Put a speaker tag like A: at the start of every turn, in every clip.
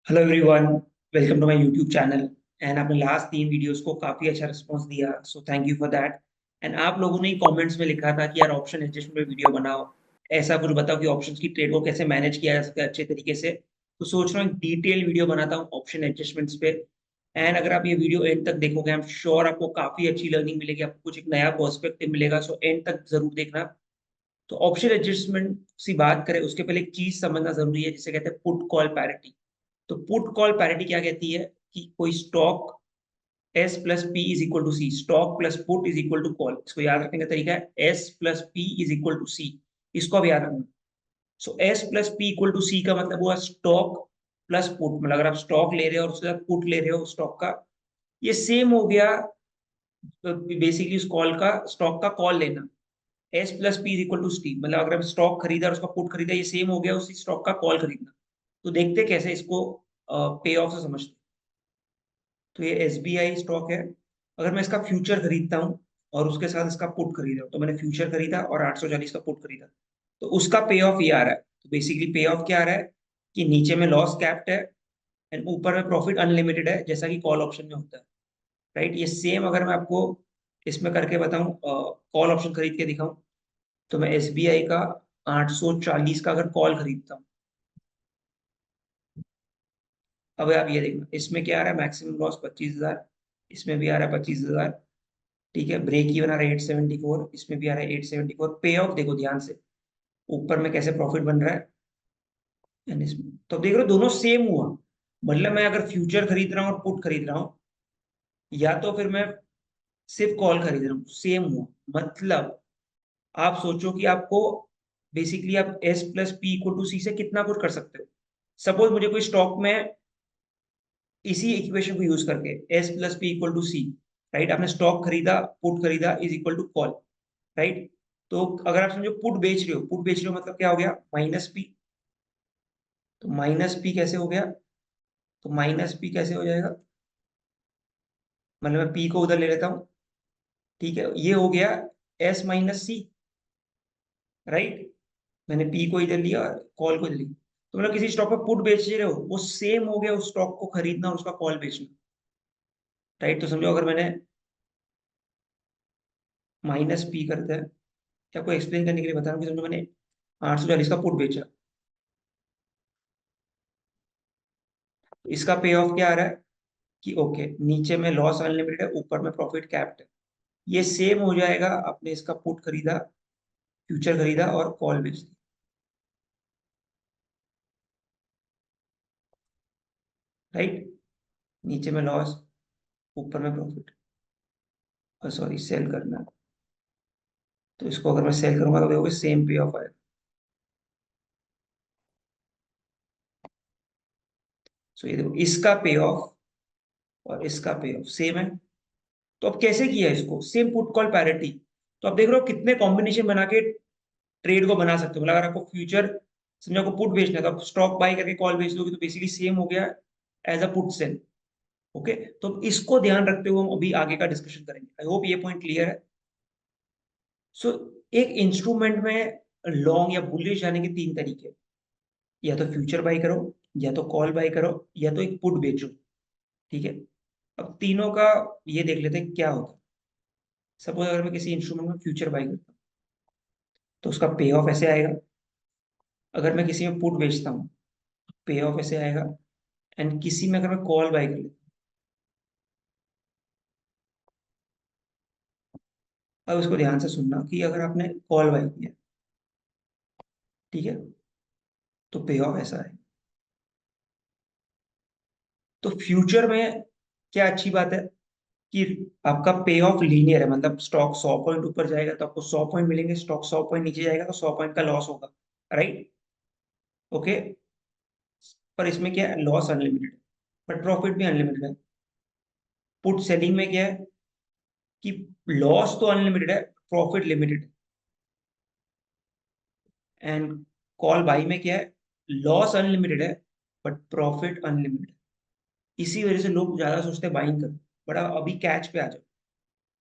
A: Hello everyone, welcome to my YouTube channel. And आपने last 3 videos को काफी अच्छा रिस्पांस दिया, so thank you for that. And आप लोगों ने कमेंट्स में लिखा था कि यार ऑप्शन एडजस्टमेंट पे वीडियो बनाओ, ऐसा कुछ बताओ कि ऑप्शंस की ट्रेड को कैसे मैनेज किया जा सकता है अच्छे तरीके से। तो सोच रहा हूँ एक डिटेल वीडियो बनाता हूँ ऑप्शन एडजस्टमेंट्स पे। एंड अगर आप ये वीडियो एंड तक देखोगे, आई एम श्योर आपको काफी अच्छी लर्निंग मिलेगी, आपको कुछ एक नया पर्सपेक्टिव मिलेगा। सो एंड तक जरूर देखना। तो ऑप्शन एडजस्टमेंट से बात करें उसके पहले एक चीज समझना जरूरी है जिसे कहते हैं पुट कॉल पैरिटी। तो पुट कॉल पैरिटी क्या कहती है कि कोई stock S plus P is equal to C, stock plus put is equal to call. इसको याद रखने का तरीका है S plus P is equal to C. इसको अब याद रखना। So S plus P equal to C का मतलब हुआ स्टॉक प्लस पुट। मतलब अगर आप स्टॉक ले रहे हो और उसके साथ पुट ले रहे हो स्टॉक का, ये सेम हो गया। बेसिकली उस कॉल का, स्टॉक का कॉल लेना। S plus P is equal to T, मतलब अगर हम स्टॉक खरीदा और उसका पुट खरीदा, ये सेम हो गया उसी स्टॉक का कॉल खरीदना। तो देखते कैसे इसको पे ऑफ से समझते। तो ये एसबीआई स्टॉक है। अगर मैं इसका फ्यूचर खरीदता हूँ और उसके साथ इसका पुट खरीदा, तो मैंने फ्यूचर खरीदा और 840 का पुट खरीदा, तो उसका पे ऑफ ये आ रहा है। तो बेसिकली पे ऑफ क्या आ रहा है कि नीचे में लॉस कैप्ड है एंड ऊपर में प्रॉफिट अनलिमिटेड है, जैसा कि कॉल ऑप्शन में होता है। राइट, ये सेम अगर मैं आपको इसमें करके बताऊं, कॉल ऑप्शन खरीद के दिखाऊं, तो मैं एसबीआई का 840 का अगर कॉल खरीदता हूँ, अब आप ये देखना इसमें क्या आ रहा है, मैक्सिमम लॉस 25,000, इसमें भी आ रहा है 25,000। ठीक है, ब्रेक इवन आ रहा है 874, इसमें भी आ रहा है 874। पे ऑफ देखो ध्यान से, ऊपर में कैसे प्रॉफिट बन रहा है एंड इसमें, तो अब देख रहे हो दोनों सेम हुआ। मतलब मैं अगर फ्यूचर खरीद रहा हूँ और पुट खरीद रहा हूँ, या तो फिर मैं सिर्फ कॉल खरीद रहा हूँ, सेम हुआ। मतलब आप सोचो कि आपको बेसिकली आप S plus P equal to C से कितना कुछ कर सकते हो। सपोज मुझे कोई स्टॉक में इसी इक्वेशन को यूज करके S plus P equal to C, right, आपने स्टॉक खरीदा, पुट खरीदा is equal to call, right. तो अगर आप समझो पुट बेच रहे हो, पुट बेच रहे हो मतलब क्या हो गया, माइनस पी। तो माइनस पी कैसे हो गया, तो माइनस पी कैसे हो जाएगा, मतलब मैं पी को उधर ले लेता हूँ। ठीक है, ये हो गया एस माइनस सी, राइट। मैंने पी को इधर लिया, कॉल को इधर लिया। तो मतलब किसी स्टॉक पे पुट बेच रहे हो, वो सेम हो गया उस स्टॉक को खरीदना और उसका कॉल बेचना, राइट। तो समझो अगर मैंने माइनस पी करता है, आपको एक्सप्लेन करने के लिए बता रहा हूँ कि समझो मैंने 840 का पुट बेचा, तो इसका पे ऑफ क्या आ रहा है कि ओके, नीचे में लॉस अनलिमिटेड है, ऊपर में प्रॉफिट कैप्ड है। ये सेम हो जाएगा, आपने इसका पुट खरीदा, फ्यूचर खरीदा और कॉल बेच दी, राइट। नीचे में लॉस, ऊपर में प्रॉफिट, और सॉरी सेल करना। तो इसको अगर मैं सेल करूंगा तो देखोगे सेम पे ऑफ आएगा। सो ये देखो इसका पे ऑफ और इसका पे ऑफ सेम है। तो अब कैसे किया इसको, सेम पुट कॉल पैरिटी। तो आप देख रहे हो कितने कॉम्बिनेशन बना के ट्रेड को बना सकते हो। मतलब अगर आपको फ्यूचर, समझो आपको पुट बेचना है, तो आप स्टॉक बाय करके कॉल बेच दोगे, तो बेसिकली सेम हो गया as a put sell. Okay, तो इसको ध्यान रखते हुए हम अभी आगे का डिस्कशन करेंगे। आई होप ये पॉइंट क्लियर है। सो एक इंस्ट्रूमेंट में लॉन्ग या बुलिश जाने के 3 तरीके, या तो फ्यूचर बाय करो, या तो कॉल बाय करो, या तो एक पुट बेचो। ठीक है, अब तीनों का ये देख लेते हैं क्या होता है। सपोज अगर मैं किसी इंस्ट्रूमेंट में फ्यूचर बाय करता हूँ, तो उसका पे ऑफ ऐसे आएगा। अगर मैं किसी में पुट बेचता हूँ, पे ऑफ ऐसे आएगा। एंड किसी में अगर मैं कॉल बाय कर लेता हूँ, अब इसको ध्यान से सुनना कि अगर आपने कॉल बाय किया, ठीक है, तो पे ऑफ ऐसा है। तो फ्यूचर में क्या अच्छी बात है कि आपका पे ऑफ लीनियर है, मतलब स्टॉक 100 पॉइंट ऊपर जाएगा तो आपको 100 पॉइंट मिलेंगे, स्टॉक 100 पॉइंट नीचे जाएगा तो 100 पॉइंट का लॉस होगा, राइट। ओके, पर इसमें क्या है, लॉस अनलिमिटेड है बट प्रॉफिट भी अनलिमिटेड है। पुट सेलिंग में क्या है कि लॉस तो अनलिमिटेड है, प्रॉफिट लिमिटेड है। एंड कॉल बाई में क्या है, लॉस अनलिमिटेड है बट प्रॉफिट अनलिमिटेड है। इसी वजह से लोग ज्यादा सोचते हैं बाइंग करो, बट आप अभी कैच पे आ जाओ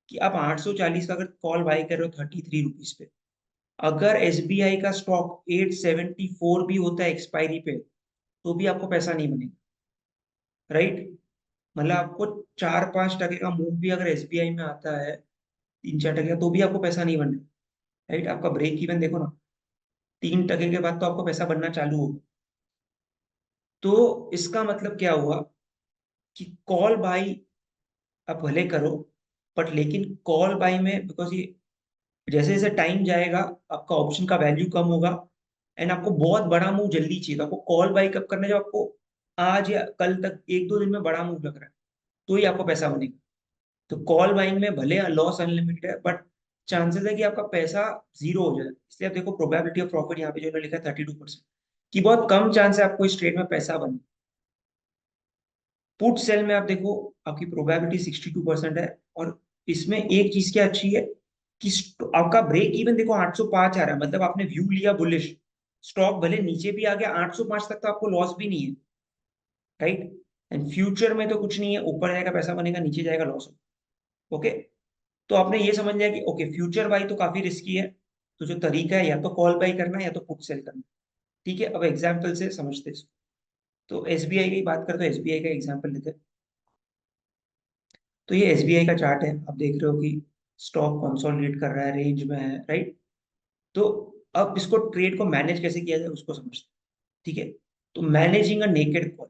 A: कि आप 840 का अगर कॉल बाई कर रहे हो 33 रुपीज पे, अगर एसबीआई का स्टॉक 874 भी होता है एक्सपायरी पे, तो भी आपको पैसा नहीं बनेगा। राइट। मतलब आपको 4-5% का मूव भी अगर एसबीआई में आता है, 3-4 का, तो भी आपको पैसा नहीं बन रहा। राइट, आपका ब्रेक इवन देखो ना, 3% के बाद तो आपको पैसा बनना चालू होगा। तो इसका मतलब क्या हुआ कि कॉल बाई आप भले करो, बट लेकिन कॉल बाई में, बिकॉज ये जैसे जैसे टाइम जाएगा आपका ऑप्शन का वैल्यू कम होगा, एंड आपको बहुत बड़ा मूव जल्दी चाहिए, तो आपको कॉल बाई कब करना है, जब आपको आज या कल तक 1-2 दिन में बड़ा मूव लग रहा है, तो ही आपको पैसा बनेगा। तो कॉल बाइंग में भले लॉस अनलिमिटेड है, बट चांसेस है कि आपका पैसा जीरो हो जाए। इसलिए आप देखो प्रोबेबिलिटी ऑफ प्रॉफिट यहाँ पे जो लिखा है 32%, कि बहुत कम चांस है आपको इस ट्रेड में पैसा बने। पुट सेल में आप देखो आपकी प्रोबेबिलिटी 62% है। और इसमें एक चीज क्या अच्छी है कि आपका ब्रेक इवन देखो 805 आ रहा है, मतलब आपने व्यू लिया बुलिश, स्टॉक भले नीचे भी आ गया 805 तक, तो आपको लॉस भी नहीं है। राइट, एंड फ्यूचर में तो कुछ नहीं है, ऊपर जाएगा पैसा बनेगा, नीचे जाएगा लॉस होगा। ओके, तो आपने ये समझ लिया कि ओके फ्यूचर बाई तो काफी रिस्की है, तो जो तरीका है या तो कॉल बाई करना है या तो पुट सेल करना है। ठीक है, अब एग्जाम्पल से समझते हैं इसको। तो एसबीआई की बात करते हैं, एसबीआई का एग्जाम्पल लेते हैं। तो ये एसबीआई का चार्ट है, आप देख रहे हो कि स्टॉक कंसोलिडेट कर रहा है, रेंज में है। राइट, तो अब इसको ट्रेड को मैनेज कैसे किया जाए उसको समझते हैं। ठीक है, तो managing a naked call.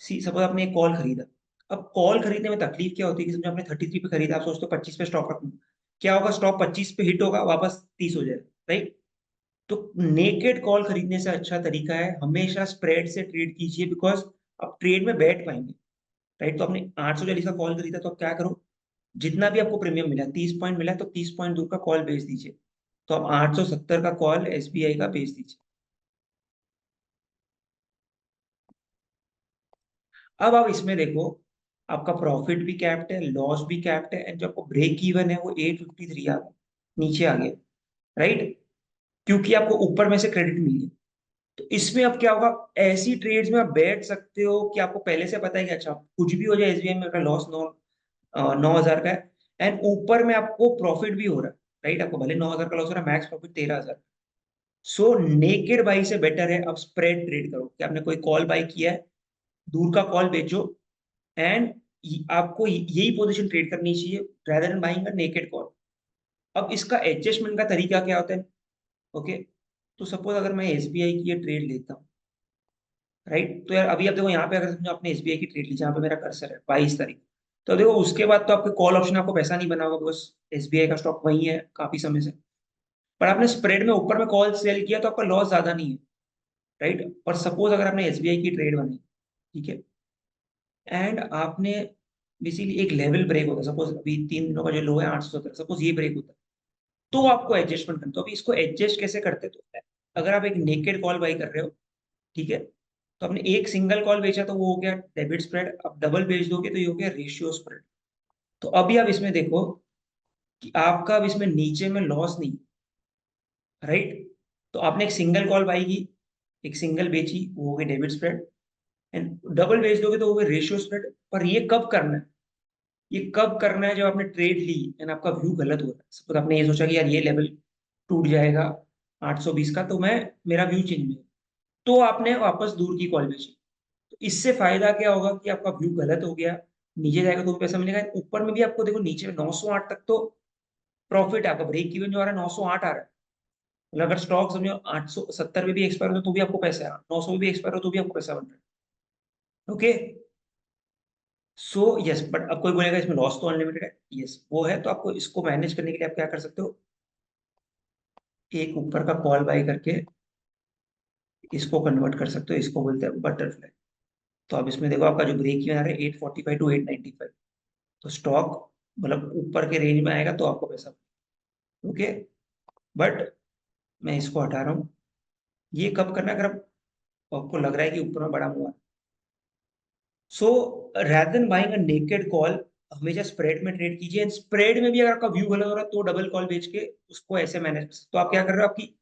A: See suppose आपने एक कॉल खरीदा। अब कॉल खरीदने में तकलीफ क्या होती है कि समझो आपने 33 पे खरीदा, आप सोचते हो 25 पे स्टॉक रखूं। क्या होगा, स्टॉक 25 पे हिट होगा, वापस 30 हो जाएगा। राइट, तो नेकेड कॉल खरीदने से अच्छा तरीका है हमेशा स्प्रेड से ट्रेड कीजिए, बिकॉज आप ट्रेड में बैठ पाएंगे। राइट, तो आपने 840 का कॉल खरीदा, तो आप क्या करो, जितना भी आपको प्रीमियम मिला, 30 पॉइंट मिला, तो 30 पॉइंट दूर का कॉल बेच दीजिए। तो आप 870 का कॉल एसबीआई का बेच दीजिए। अब आप इसमें देखो, आपका प्रॉफिट भी कैप्ड है, लॉस भी कैप्ड है, एंड जो आपको ब्रेक इवन है वो 853 आ गया, नीचे आ गया। राइट, क्योंकि आपको ऊपर में से क्रेडिट मिल गया। तो इसमें अब क्या होगा, ऐसी ट्रेड्स में आप बैठ सकते हो कि आपको पहले से पता है कि अच्छा कुछ भी हो जाए, एसबीआई में मेरा लॉस 9,000 का है, एंड ऊपर में आपको प्रॉफिट भी हो रहा है। राइट, आपको भले 9,000 का लॉस हो रहा है, max profit 13,000। So naked by से बेटर है अब स्प्रेड ट्रेड करो, कि आपने कोई कॉल बाई किया है, दूर का कॉल बेचो, एंड आपको यही पोजीशन ट्रेड करनी चाहिए rather than buying a naked call. अब इसका एडजस्टमेंट का तरीका क्या होता है। ओके, तो सपोज अगर मैं एसबीआई की ये ट्रेड लेता हूँ। राइट, तो यार अभी आप देखो यहाँ पे, अगर समझो आपने एसबीआई की ट्रेड ली, जहाँ पे मेरा कर्सर है 22 तारीख, तो देखो उसके बाद तो आपके कॉल ऑप्शन आपको पैसा नहीं बना होगा, बिकॉज एसबीआई का स्टॉक वही है काफी समय से। पर आपने स्प्रेड में ऊपर में कॉल सेल किया, तो आपका लॉस ज्यादा नहीं है। राइट, और सपोज अगर आपने एसबीआई की ट्रेड बनाई, ठीक है, एंड आपने बेसिकली एक लेवल ब्रेक होता है, सपोज अभी 3 दिनों का जो लो है 870, सपोज ये ब्रेक होता है, तो आपको एडजस्टमेंट करना। तो अभी इसको एडजस्ट कैसे करते, तो अगर आप एक नेकेड कॉल बाई कर रहे हो, ठीक है, तो आपने एक सिंगल कॉल बेचा तो वो हो गया डेबिट स्प्रेड, अब डबल बेच दोगे तो ये हो गया रेशियो स्प्रेड। तो अभी आप इसमें देखो कि आपका अब इसमें नीचे में लॉस नहीं। राइट, तो आपने एक सिंगल कॉल बाई की, एक सिंगल बेची, वो हो गई डेबिट स्प्रेड, एंड डबल बेच दोगे तो वो हो गया रेशियो स्प्रेड। पर ये कब करना है, ये कब करना है, जब आपने ट्रेड ली एंड आपका व्यू गलत हो रहा है। सपोज आपने ये सोचा कि यार ये लेवल टूट जाएगा 820 का, तो मैं मेरा व्यू चेंज नहीं, तो आपने वापस दूर की कॉल बेची। तो इससे फायदा क्या होगा कि आपका व्यू गलत हो गया, नीचे जाएगा तो भी पैसा मिलेगा, ऊपर में भी आपको देखो नीचे में 908 तक तो प्रॉफिट है, आपका ब्रेक इवन जो आ रहा है 908 आ रहा है। मतलब अगर स्टॉक समझो 870 में भी एक्सपायर हो तो भी आपको पैसा है, 900 में भी एक्सपायर हो तो भी आपको पैसा बन रहा है। ओके, सो यस, बट अब कोई बोलेगा इसमें लॉस तो अनलिमिटेड है, यस वो है। तो आपको इसको मैनेज करने के लिए आप क्या कर सकते हो, एक ऊपर का कॉल बाय करके इसको कन्वर्ट कर सकते हो, इसको बोलते हैं बटरफ्लाई। तो अब इसमें देखो आपका जो ब्रेक इवन आ रहा है 845 टू 895, तो स्टॉक मतलब ऊपर के रेंज में आएगा तो आपको पैसा। ओके, बट मैं इसको हटा रहा हूँ। ये कब करना है, अगर आपको लग रहा है कि ऊपर में बड़ा हुआ। So rather than buying a naked call, हमेशा स्प्रेड में ट्रेड कीजिए, एंड स्प्रेड में भी अगर आपका व्यू गलत हो रहा है तो डबल कॉल बेच के उसको ऐसे मैनेज कर सकते हो। तो आप क्या कर रहे हो, आपकी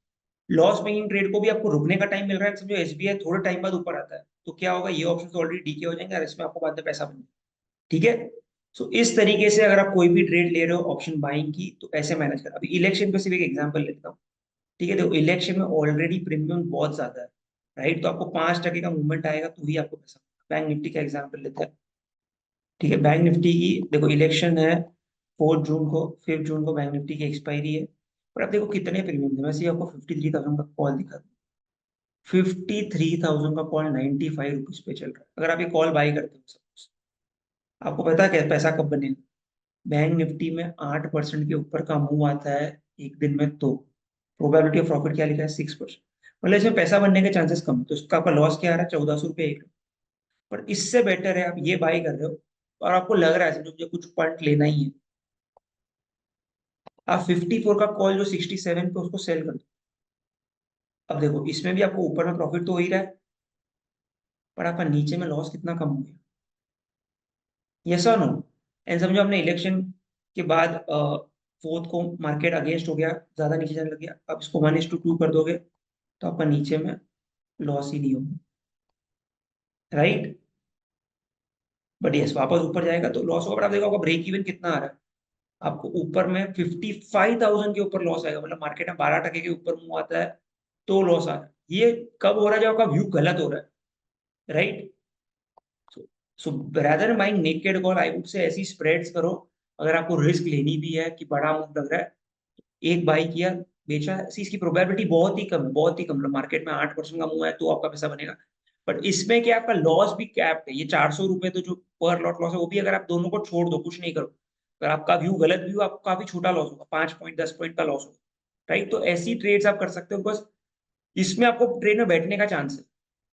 A: लॉस मेकिंग ट्रेड को भी आपको रुकने का टाइम मिल रहा है। समझो एसबीआई थोड़े टाइम बाद ऊपर आता है, तो क्या होगा, ये ऑप्शन ऑलरेडी डीके हो जाएंगे और इसमें आपको बाद में पैसा बनेगा। ठीक है, सो इस तरीके से अगर आप कोई भी ट्रेड ले रहे हो ऑप्शन बाइंग की, तो ऐसे मैनेज कर। अभी इलेक्शन पे सिर्फ एक एग्जांपल लेता हूँ। ठीक है, देखो इलेक्शन में ऑलरेडी प्रीमियम बहुत ज्यादा है। राइट, तो आपको 5% का मूवमेंट आएगा तो ही आपको पैसा। बैंक निफ्टी का एग्जाम्पल लेते हैं। ठीक है, बैंक निफ्टी की देखो इलेक्शन है 4 जून को, 5 जून को बैंक निफ्टी की एक्सपायरी है। और अब देखो कितने प्रीमियम है, वैसे ही आपको 53,000 का कॉल दिखा, 53,000 का कॉल 95 रुपीज पे चल रहा है। अगर आप ये कॉल बाई करते हो सपोज, आपको पता है क्या पैसा कब बनेगा? बैंक निफ्टी में 8% के ऊपर का मूव आता है एक दिन में, तो प्रोबेबिलिटी ऑफ प्रॉफिट क्या लिखा है? 6%। मतलब इसमें पैसा बनने के चांसेस कम है, तो उसका आपका लॉस क्या आ रहा है? 1400 रुपये एक। पर इससे बेटर है आप ये बाई कर रहे हो और आपको लग रहा है समझो मुझे कुछ पॉइंट लेना ही है, आप 54 का कॉल जो 67 पे उसको सेल कर दो। अब देखो इसमें भी आपको ऊपर में प्रॉफिट तो हो ही रहा है, पर आपका नीचे में लॉस कितना कम हो गया? यस और नो? एंड समझो आपने इलेक्शन के बाद 4th को मार्केट अगेंस्ट हो गया, ज्यादा नीचे जाने लग गया, अब इसको 1:2 कर दोगे तो आपका नीचे में लॉस ही नहीं होगा, राइट? बट यस वापस ऊपर जाएगा तो लॉस होगा, बट आप देखो आपका ब्रेक इवन कितना आ रहा है, आपको ऊपर में 55,000 के ऊपर लॉस आएगा, मतलब मार्केट में 12% के ऊपर मुंह आता है तो लॉस आ रहा है। ये कब हो रहा है? जब आपका व्यू गलत हो रहा है, right? So rather buying naked call, I would say ऐसी स्प्रेड्स करो। अगर आपको रिस्क लेनी भी है कि बड़ा मूव लग रहा है, एक बाई किया, बेचा, ऐसी इसकी प्रोबेबिलिटी बहुत ही कम है, बहुत ही कम। मतलब मार्केट में 8% का मूव है तो आपका पैसा बनेगा, बट इसमें क्या आपका लॉस भी कैप्ड है। ये 400 रुपए तो जो पर लॉट लॉस है, वो भी अगर आप दोनों को छोड़ दो, कुछ नहीं करो, अगर आपका व्यू गलत व्यू, आपको काफी छोटा लॉस होगा, 5 पॉइंट 10 पॉइंट का लॉस होगा, राइट? तो ऐसी ट्रेड्स आप कर सकते हो, बस इसमें आपको ट्रेड में बैठने का चांस है,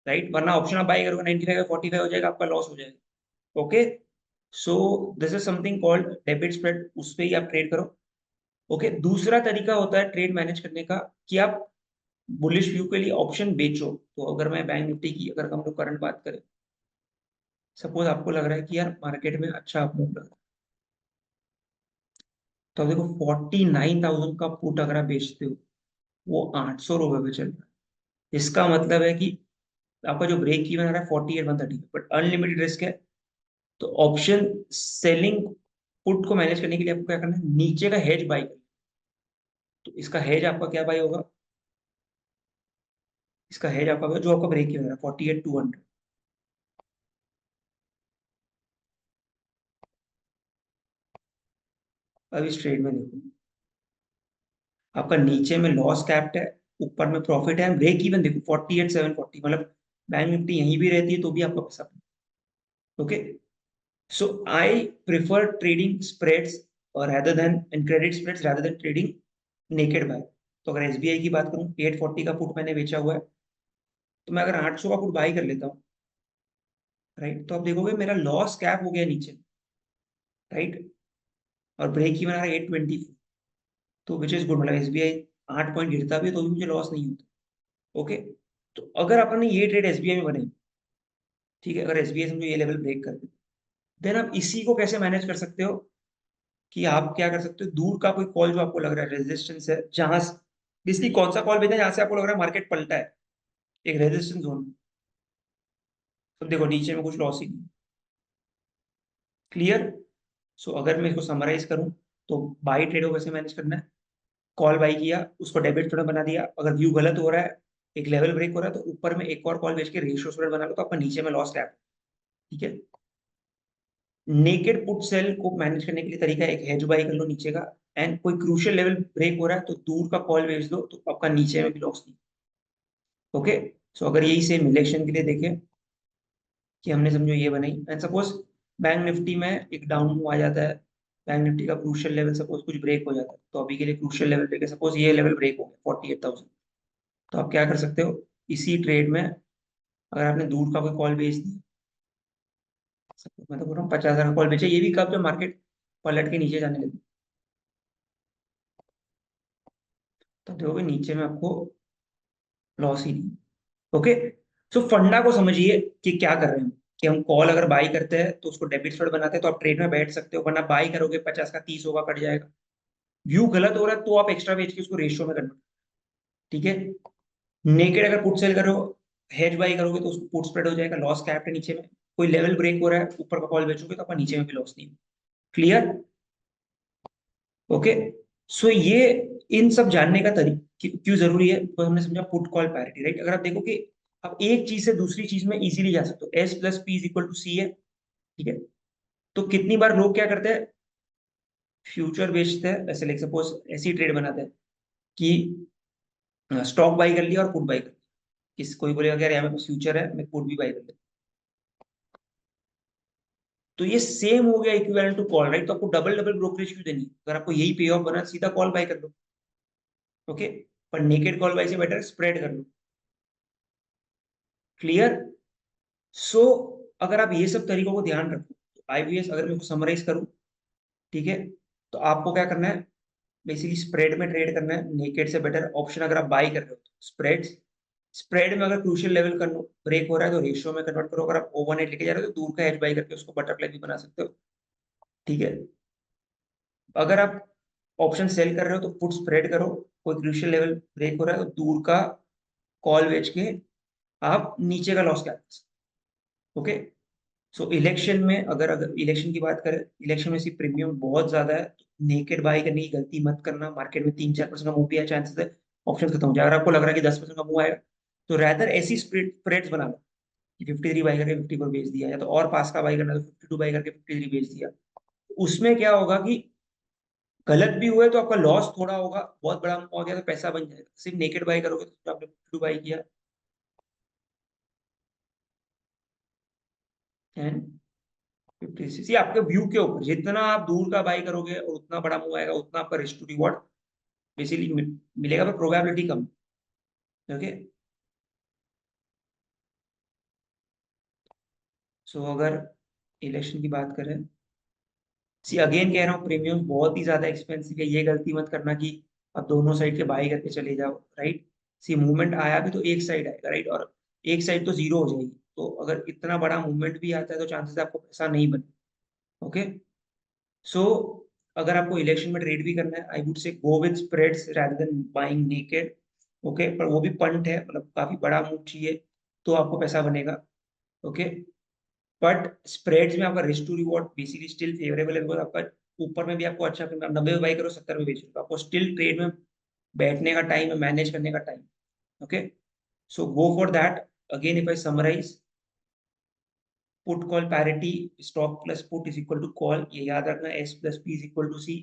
A: राइट? वरना ऑप्शन आप बाई करोगे 95 का 45 हो जाएगा, आपका लॉस हो जाएगा। Okay, so this is something called debit spread, उस पे ही आप ट्रेड करो। ओके, दूसरा तरीका होता है ट्रेड मैनेज करने का कि आप बुलिश व्यू के लिए ऑप्शन बेचो। तो अगर मैं बैंक निफ्टी की, अगर हम लोग करंट बात करें, सपोज आपको लग रहा है कि यार मार्केट में अच्छा अप मूव लग रहा है, तो आप देखो 49,000 का पुट अगर आप बेचते हो, वो 800 रुपए पे चल रहा है। इसका मतलब है कि आपका जो ब्रेक इवन आ रहा है 48 130, बट अनलिमिटेड रिस्क है। तो ऑप्शन सेलिंग पुट को मैनेज करने के लिए आपको क्या करना है? नीचे का हेज बाई करना। तो इसका हेज आपका क्या बाई होगा? इसका हेज आपका होगा जो आपका ब्रेक इवन है 48 200। अब इस ट्रेड में देखो, आपका नीचे में लॉस कैप्ड है, ऊपर में प्रॉफिट है, ब्रेक इवन देखो 48 740, मतलब बैंक निफ्टी यहीं भी रहती है तो भी आपका पैसा। Okay, so I prefer trading spreads और rather than and credit spreads rather than trading naked buy। तो अगर एसबीआई की बात करूं, 840 का पुट मैंने बेचा हुआ है, तो मैं अगर 800 का पुट बाई कर लेता हूँ, राइट, तो आप देखोगे मेरा लॉस कैप हो गया नीचे, राइट? और ब्रेक इवन आ रहा है 820, तो विच इज गुड। मतलब एसबीआई 8 पॉइंट गिरता भी है तो भी मुझे लॉस नहीं होता। ओके, तो अगर अपन ने ये ट्रेड एसबीआई में बने, ठीक है, अगर एसबीआई समझो ये लेवल ब्रेक कर दे, देन आप इसी को कैसे मैनेज कर सकते हो कि आप क्या कर सकते हो? दूर का कोई कॉल जो आपको लग रहा है रेजिस्टेंस है, जहां बेसिकली कौन सा कॉल भेजना है जहां से आपको लग रहा है मार्केट पलटा है, एक रेजिस्टेंस जोन, तो देखो नीचे में कुछ लॉस ही नहीं। क्लियर? सो अगर मैं इसको समराइज करूं, तो बाई ट्रेड को कैसे मैनेज करना है? कॉल बाई किया, उसको डेबिट थोड़ा बना दिया, अगर व्यू गलत हो रहा है, एक लेवल ब्रेक हो रहा है, तो ऊपर में एक और कॉल बेच के रेशियो स्प्रेड बना लो, तो आपका नीचे में लॉस कैप। ठीक है, नेकेड पुट सेल को मैनेज करने के लिए तरीका है, एक हेज बाई कर लो नीचे का, एंड कोई क्रूशियल लेवल ब्रेक हो रहा है तो दूर का कॉल बेच दो, तो आपका नीचे में भी लॉस नहीं। ओके, सो अगर यही सेम इलेक्शन के लिए देखें कि हमने समझो ये बनाई, एंड सपोज बैंक निफ्टी में एक डाउन मूव आ जाता है, बैंक निफ्टी का क्रूशियल लेवल सपोज कुछ ब्रेक हो जाता है, तो अभी के लिए क्रूशियल लेवल देखे, सपोज ये लेवल ब्रेक हो गया 48,000, तो आप क्या कर सकते हो? इसी ट्रेड में अगर आपने दूर का कोई कॉल बेच दिया, suppose मैं तो बोल रहा हूँ 50,000 का कॉल बेचा, ये भी कब? जब मार्केट पलट के नीचे जाने लगी, तो देखोगे नीचे में आपको लॉस ही नहीं। ओके, सो फंडा को समझिए कि क्या कर रहे हैं कि हम कॉल अगर बाई करते हैं तो उसको डेबिट साइड बनाते हैं, तो आप ट्रेड में बैठ सकते हो, वरना बाई करोगे 50 का 30 होगा, कट जाएगा। व्यू गलत हो रहा है तो आप एक्स्ट्रा बेच के उसको रेशियो में कन्वर्ट। ठीक है, नेकेड अगर पुट सेल करो, हेज बाई करोगे तो उसको पुट स्प्रेड हो जाएगा, लॉस कैप है नीचे में, कोई लेवल ब्रेक हो रहा है ऊपर का कॉल बेचोगे तो आपका नीचे में भी लॉस नहीं। क्लियर? ओके, सो ये इन सब जानने का तरीका क्यों जरूरी है, तो हमने समझा पुट कॉल पैरिटी, राइट? अगर आप देखो कि अब एक चीज से दूसरी चीज में इजीली जा सकते हो, S plus P is equal to C है, ठीक है। तो कितनी बार लोग क्या करते हैं, फ्यूचर बेचते हैं, ऐसे लाइक सपोज ऐसी ट्रेड बनाते हैं कि स्टॉक बाई कर लिया और पुट बाई कर लिया। किस कोई बोलेगा कि यार यहाँ पे फ्यूचर है, मैं पुट भी बाई कर लेता हूं। तो ये सेम हो गया इक्विवेलेंट टू कॉल, राइट। तो आपको डबल डबल ब्रोकरेज क्यों देनी, अगर आपको यही पे ऑफ बना सीधा कॉल बाई कर लो, ओके। पर नेकेड कॉल बाई से बेटर स्प्रेड कर लो। क्लियर। सो अगर आप ये सब तरीकों को ध्यान रखो तो आईवीएस अगर मैं समराइज करूं, ठीक है, तो आपको क्या करना है, बेसिकली स्प्रेड में ट्रेड करना है, नेकेड से बेटर ऑप्शन अगर आप बाई कर रहे हो तो स्प्रेड। स्प्रेड में अगर क्रूशियल लेवल कर ब्रेक हो रहा है तो रेशियो में कन्वर्ट करो, अगर आप ओवरनाइट लेके जा रहे हो तो दूर का एज बाई करके उसको बटरफ्लाई भी बना सकते हो, ठीक है। अगर आप ऑप्शन सेल कर रहे हो तो पुट स्प्रेड करो, कोई क्रूशियल लेवल ब्रेक हो रहा है तो दूर का कॉल बेच के आप नीचे का लॉस कैप्चर, ओके। सो इलेक्शन में अगर इलेक्शन की बात करें, इलेक्शन में सिर्फ प्रीमियम बहुत ज्यादा है, तो नेकेड बाई करने की गलती मत करना। मार्केट में 3-4% का मूव भी है, चांसेस है ऑप्शन खत्म हो जाए। अगर आपको लग रहा है कि 10% का मूव आएगा तो रैदर ऐसी स्प्रेड्स बना लो कि 53 बाई करके 54 बेच दिया, या तो और पास का बाई करना तो 52 बाई करके 53 बेच दिया। उसमें क्या होगा कि गलत भी हुए तो आपका लॉस थोड़ा होगा, बहुत बड़ा मूव आ गया तो पैसा बन जाएगा। सिर्फ नेकेड बाई करोगे तो आपने 52 बाई किया एंड 56, ये आपके व्यू के ऊपर, जितना आप दूर का बाई करोगे और उतना बड़ा मूव आएगा उतना आपका रिस्क टू रिवॉर्ड बेसिकली मिलेगा, पर प्रोबेबिलिटी कम, ओके। सो अगर इलेक्शन की बात करें, सी अगेन कह रहा हूँ प्रीमियम बहुत ही ज्यादा एक्सपेंसिव है, ये गलती मत करना कि आप दोनों साइड के बाई करके चले जाओ, राइट। सी मूवमेंट आया भी तो एक साइड आएगा, राइट, और एक साइड तो जीरो हो जाएगी। तो अगर इतना बड़ा मूवमेंट भी आता है तो चांसेस आपको पैसा नहीं बने, ओके। सो अगर आपको इलेक्शन में ट्रेड भी करना है, I would say go with spreads rather then buying naked, okay. पर वो भी पंट है, मतलब काफी बड़ा मूव चाहिए तो आपको पैसा बनेगा, ओके। बट स्प्रेड्स में आपका risk to reward basically still favourable है, बिकॉज आपका ऊपर में भी आपको अच्छा, आप 90 में बाई करो 70 में बेच रहे हो, आपको स्टिल ट्रेड में बैठने का टाइम है, मैनेज करने का time, okay. So go for that. Again if I summarise, put call parity, stock plus put is equal to call, ये याद रखना, S plus P is equal to C.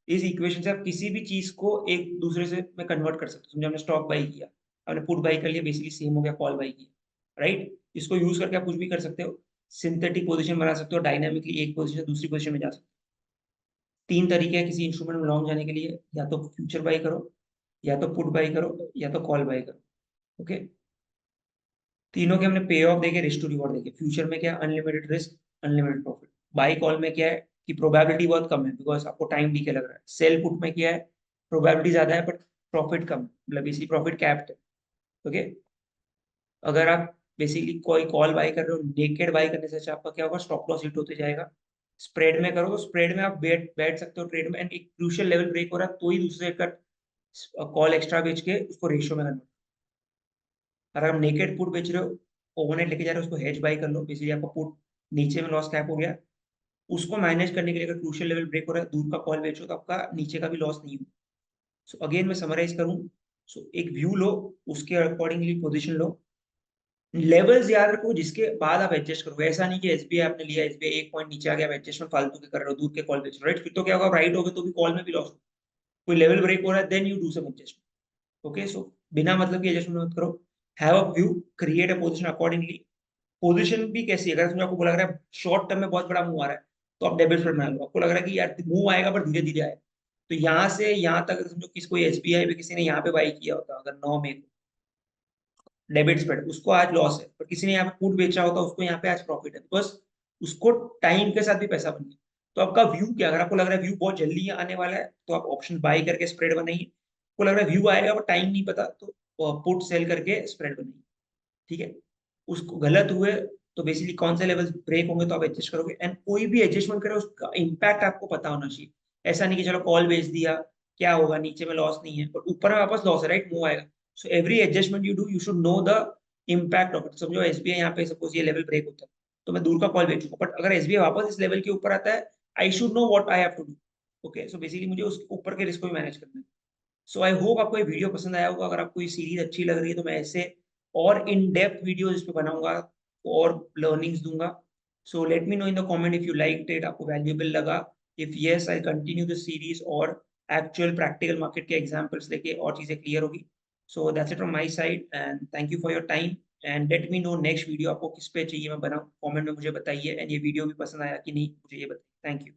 A: इस इक्वेशन से आप किसी भी चीज को एक दूसरे से में कन्वर्ट कर सकते हो। समझे, हमने स्टॉक बाई किया, हमने पुट बाई कर लिया, बेसिकली सेम हो गया कॉल बाई किया, राइट। इसको यूज करके आप कुछ भी कर सकते हो, सिंथेटिक पोजीशन बना सकते हो, डायनामिकली एक पोजीशन से दूसरी पोजीशन में जा सकते हो। तीन तरीके हैं किसी इंस्ट्रूमेंट में लॉन्ग जाने के लिए, या तो फ्यूचर बाई करो, या तो पुट बाई करो, या तो कॉल बाई करो, ओके। तीनों के हमने पे ऑफ देखे, रिस्क टू रिवॉर्ड देखे। फ्यूचर में क्या, unlimited risk unlimited profit. By call में क्या है कि प्रोबेबिलिटी बहुत कम है बिकॉज आपको टाइम डीके लग रहा है। सेल पुट में क्या है, प्रोबेबिलिटी ज्यादा है बट प्रॉफिट कम, मतलब इसी प्रॉफिट कैप्ड है, ओके। अगर आप बेसिकली कोई कॉल बाई कर रहे हो, नेकेड बाई करने से अच्छा आपका क्या होगा, स्टॉप लॉस हिट होते जाएगा। स्प्रेड में करो तो स्प्रेड में आप बैठ सकते हो ट्रेड में, एंड एक क्रूशियल लेवल ब्रेक हो रहा है तो ही दूसरे का कॉल एक्स्ट्रा बेच के उसको रेशियो में कन्वर्ट। अगर आप नेकेड पुट बेच रहे हो, ओवरनाइट लेके जा रहे हो, उसको हेज बाई कर लो, बेसिकली आपका पुट नीचे में लॉस कैप हो गया, उसको मैनेज करने के लिए अगर क्रूशियल लेवल ब्रेक हो रहा है, दूर का कॉल बेचो तो आपका नीचे का भी लॉस नहीं हो। सो अगेन मैं समराइज करूं, सो एक व्यू लो, उसके अकॉर्डिंगली पोजीशन लो, लेवल्स याद रखो जिसके बाद आप एडजस्ट करोगे। ऐसा नहीं कि एसबीआई आपने लिया, एसबीआई एक पॉइंट नीचे आ गया, आप एडजस्टमेंट फालतू के कर रहे हो, दूर के कॉल बेच रहे हो, राइट। फिर तो क्या होगा, राइट हो गए तो भी कॉल में भी लॉस हो। कोई लेवल ब्रेक हो रहा है, then you do some adjustment, okay. So बिना मतलब की एडजस्टमेंट मत करो, have a view, create a position accordingly. Position भी कैसी है, अगर समझो आपको लग रहा है शॉर्ट टर्म में बहुत बड़ा मूव आ रहा है तो आप डेबिट स्प्रेड बना लो। आपको लग रहा है कि यार मूव आएगा पर धीरे धीरे आएगा, तो यहाँ से यहाँ तक अगर समझो किसी, कोई एसबीआई में किसी ने यहाँ पे बाई किया होता अगर 9 मई को, डेबिट स्प्रेड, उसको आज लॉस है, पर किसी ने यहाँ पे पुट बेचा होता उसको यहाँ पे आज प्रॉफिट है, बिकॉज उसको टाइम के साथ भी पैसा बन गया। तो आपका व्यू क्या, अगर आपको लग रहा है व्यू बहुत जल्दी आने वाला है तो आप ऑप्शन बाई करके स्प्रेड बनाइए। आपको लग रहा है व्यू आएगा पर टाइम नहीं पता तो पुट सेल करके स्प्रेड बनाइए, ठीक है। उसको गलत हुए तो बेसिकली कौन से लेवल ब्रेक होंगे तो आप एडजस्ट करोगे, एंड कोई भी एडजस्टमेंट करे उसका इम्पैक्ट आपको पता होना चाहिए। ऐसा नहीं कि चलो कॉल बेच दिया, क्या होगा, नीचे में लॉस नहीं है पर ऊपर में वापस लॉस है, राइट, मूव आएगा। So every adjustment you do, you should know the impact of it. समझो एसबीआई यहाँ पे सपोज ये लेवल ब्रेक होता है तो मैं दूर का कॉल बेचूंगा, बट अगर एसबीआई वापस इस लेवल के ऊपर आता है, I should know what I have to do, okay. So basically मुझे उसके ऊपर के रिस्क को भी मैनेज करना है। सो आई होप आपको ये वीडियो पसंद आया होगा। अगर आपको ये सीरीज अच्छी लग रही है तो मैं ऐसे और इन डेप्थ वीडियोज़ इस पे बनाऊँगा और लर्निंग्स दूँगा। So let me know in the comment if you liked it, आपको वैल्यूएबल लगा। If yes, I continue the series और एक्चुअल प्रैक्टिकल मार्केट के एग्जांपल्स लेके और चीज़ें क्लियर होगी। So that's it from my side and thank you for your time and let me know next video आपको किस पे चाहिए मैं बनाऊँ। कमेंट में मुझे बताइए एंड ये वीडियो भी पसंद आया कि नहीं मुझे ये बताइए। Thank you.